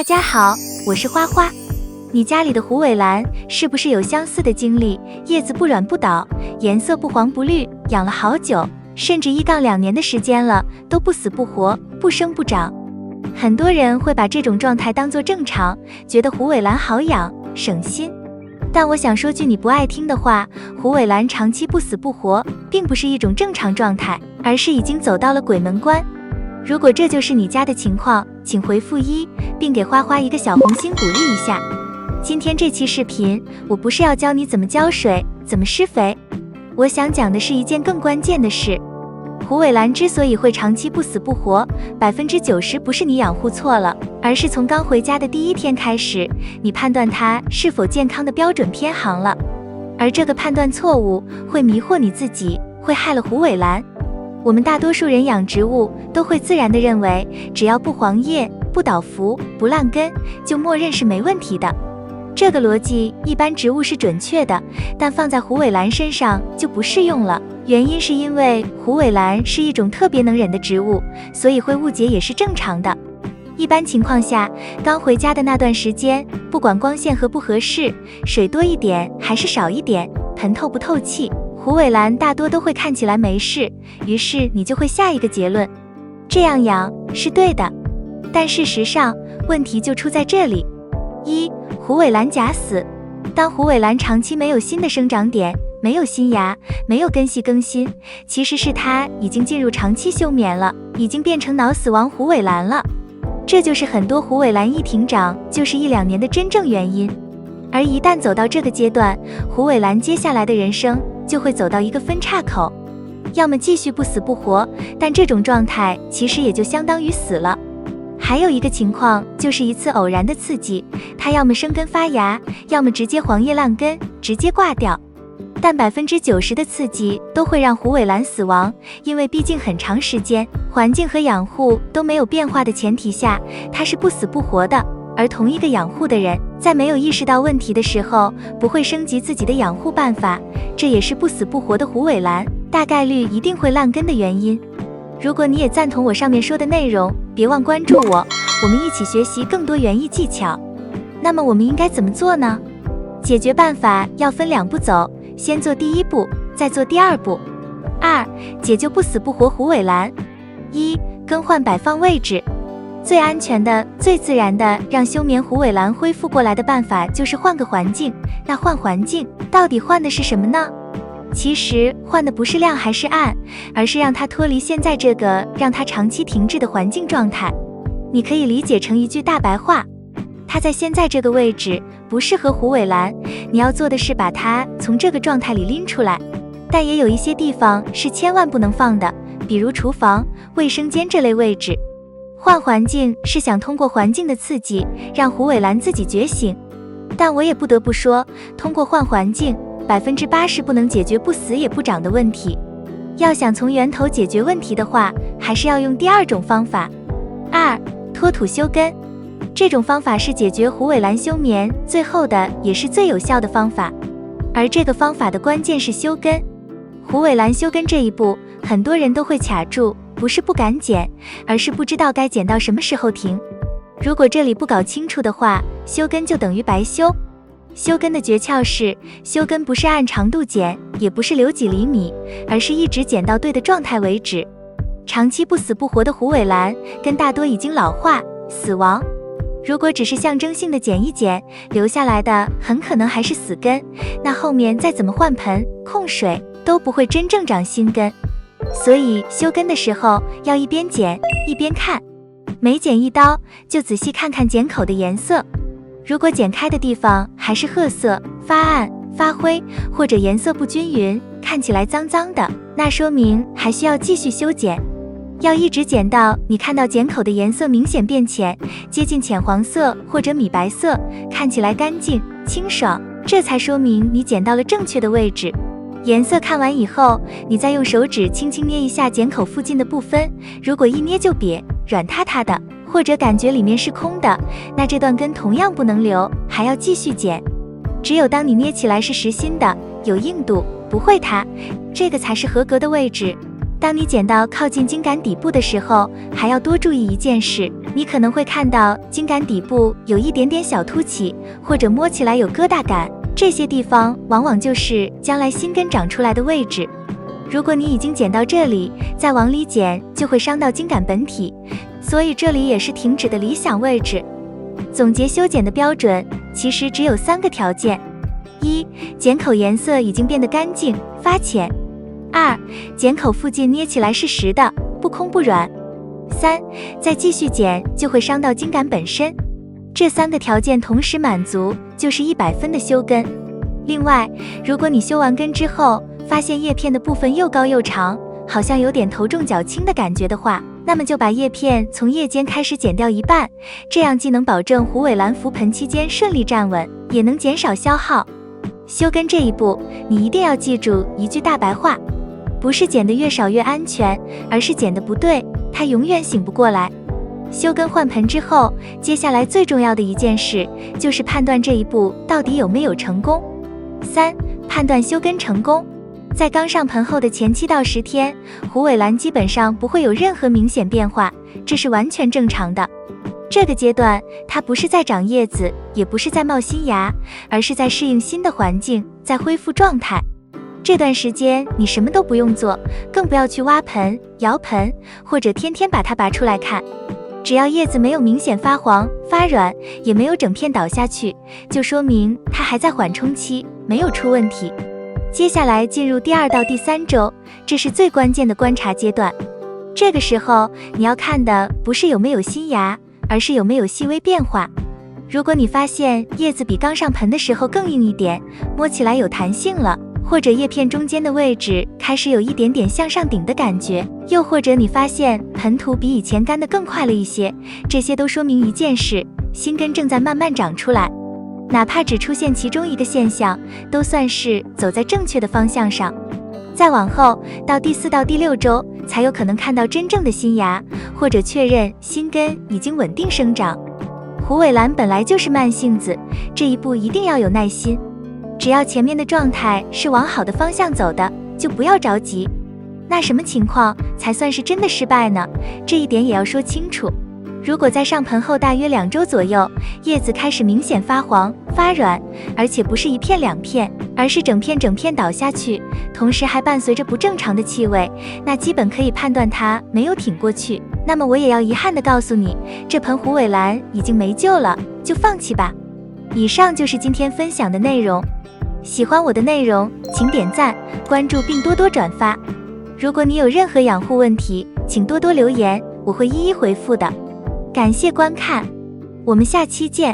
大家好，我是花花。你家里的虎尾兰是不是有相似的经历？叶子不软不倒，颜色不黄不绿，养了好久，甚至1-2年的时间了，都不死不活，不生不长。很多人会把这种状态当作正常，觉得虎尾兰好养，省心。但我想说句你不爱听的话，虎尾兰长期不死不活，并不是一种正常状态，而是已经走到了鬼门关。如果这就是你家的情况，请回复1，并给花花一个小红心鼓励一下。今天这期视频，我不是要教你怎么浇水，怎么施肥，我想讲的是一件更关键的事。虎尾兰之所以会长期不死不活，90%不是你养护错了，而是从刚回家的第一天开始，你判断它是否健康的标准偏航了。而这个判断错误会迷惑你自己，会害了虎尾兰。我们大多数人养植物都会自然地认为，只要不黄叶、不倒伏、不烂根，就默认是没问题的。这个逻辑一般植物是准确的，但放在虎尾兰身上就不适用了。原因是因为虎尾兰是一种特别能忍的植物，所以会误解也是正常的。一般情况下，刚回家的那段时间，不管光线合不合适，水多一点还是少一点，盆透不透气，虎尾兰大多都会看起来没事，于是你就会下一个结论，这样养是对的。但事实上，问题就出在这里。1. 虎尾兰假死。当虎尾兰长期没有新的生长点，没有新芽，没有根系更新，其实是它已经进入长期休眠了，已经变成脑死亡虎尾兰了。这就是很多虎尾兰一停长就是1-2年的真正原因。而一旦走到这个阶段，虎尾兰接下来的人生就会走到一个分岔口，要么继续不死不活，但这种状态其实也就相当于死了。还有一个情况就是一次偶然的刺激，它要么生根发芽，要么直接黄叶烂根，直接挂掉。但90%的刺激都会让虎尾兰死亡，因为毕竟很长时间环境和养护都没有变化的前提下，它是不死不活的。而同一个养护的人，在没有意识到问题的时候，不会升级自己的养护办法，这也是不死不活的虎尾兰大概率一定会烂根的原因。如果你也赞同我上面说的内容，别忘关注我，我们一起学习更多园艺技巧。那么我们应该怎么做呢？解决办法要分2步走，先做第1步，再做第2步。2. 解救不死不活虎尾兰。1. 更换摆放位置。最安全的、最自然的让休眠虎尾兰恢复过来的办法就是换个环境。那换环境到底换的是什么呢？其实换的不是亮还是暗，而是让它脱离现在这个让它长期停滞的环境状态。你可以理解成一句大白话，它在现在这个位置不适合虎尾兰，你要做的是把它从这个状态里拎出来。但也有一些地方是千万不能放的，比如厨房、卫生间这类位置。换环境是想通过环境的刺激让虎尾兰自己觉醒，但我也不得不说，通过换环境80%不能解决不死也不长的问题。要想从源头解决问题的话，还是要用第2种方法。2. 脱土修根。这种方法是解决虎尾兰休眠最后的也是最有效的方法，而这个方法的关键是修根。虎尾兰修根这一步，很多人都会卡住，不是不敢剪，而是不知道该剪到什么时候停。如果这里不搞清楚的话，修根就等于白修。修根的诀窍是，修根不是按长度剪，也不是留几厘米，而是一直剪到对的状态为止。长期不死不活的虎尾兰根大多已经老化死亡，如果只是象征性的剪一剪，留下来的很可能还是死根，那后面再怎么换盆控水都不会真正长新根。所以修根的时候要一边剪一边看，每剪一刀就仔细看看剪口的颜色，如果剪开的地方还是褐色、发暗、发灰，或者颜色不均匀，看起来脏脏的，那说明还需要继续修剪。要一直剪到你看到剪口的颜色明显变浅，接近浅黄色或者米白色，看起来干净清爽，这才说明你剪到了正确的位置。颜色看完以后，你再用手指轻轻捏一下剪口附近的部分，如果一捏就瘪、软塌塌的，或者感觉里面是空的，那这段根同样不能留，还要继续剪。只有当你捏起来是实心的，有硬度，不会塌，这个才是合格的位置。当你剪到靠近茎秆底部的时候，还要多注意一件事，你可能会看到茎秆底部有一点点小凸起，或者摸起来有疙瘩感，这些地方往往就是将来新根长出来的位置。如果你已经剪到这里，再往里剪就会伤到茎秆本体，所以这里也是停止的理想位置。总结修剪的标准，其实只有3个条件：一、剪口颜色已经变得干净发浅；二、剪口附近捏起来是实的，不空不软；三、再继续剪就会伤到茎秆本身。这3个条件同时满足，就是100分的修根。另外，如果你修完根之后，发现叶片的部分又高又长，好像有点头重脚轻的感觉的话，那么就把叶片从叶尖开始剪掉一半，这样既能保证虎尾兰扶盆期间顺利站稳，也能减少消耗。修根这一步，你一定要记住一句大白话：不是剪得越少越安全，而是剪得不对，它永远醒不过来。修根换盆之后，接下来最重要的一件事，就是判断这一步到底有没有成功。3、判断修根成功。在刚上盆后的前7到10天，虎尾兰基本上不会有任何明显变化，这是完全正常的。这个阶段，它不是在长叶子，也不是在冒新芽，而是在适应新的环境，在恢复状态。这段时间你什么都不用做，更不要去挖盆、摇盆，或者天天把它拔出来看。只要叶子没有明显发黄、发软，也没有整片倒下去，就说明它还在缓冲期，没有出问题。接下来进入第2到第3周，这是最关键的观察阶段。这个时候你要看的不是有没有新芽，而是有没有细微变化。如果你发现叶子比刚上盆的时候更硬一点，摸起来有弹性了，或者叶片中间的位置开始有一点点向上顶的感觉，又或者你发现盆土比以前干得更快了一些，这些都说明一件事：新根正在慢慢长出来。哪怕只出现其中一个现象，都算是走在正确的方向上。再往后到第4到第6周，才有可能看到真正的新芽，或者确认新根已经稳定生长。虎尾兰本来就是慢性子，这一步一定要有耐心。只要前面的状态是往好的方向走的，就不要着急。那什么情况才算是真的失败呢？这一点也要说清楚。如果在上盆后大约2周左右，叶子开始明显发黄、发软，而且不是1片2片，而是整片倒下去，同时还伴随着不正常的气味，那基本可以判断它没有挺过去。那么我也要遗憾地告诉你，这盆虎尾兰已经没救了，就放弃吧。以上就是今天分享的内容。喜欢我的内容，请点赞、关注并多多转发。如果你有任何养护问题，请多多留言，我会一一回复的。感谢观看，我们下期见。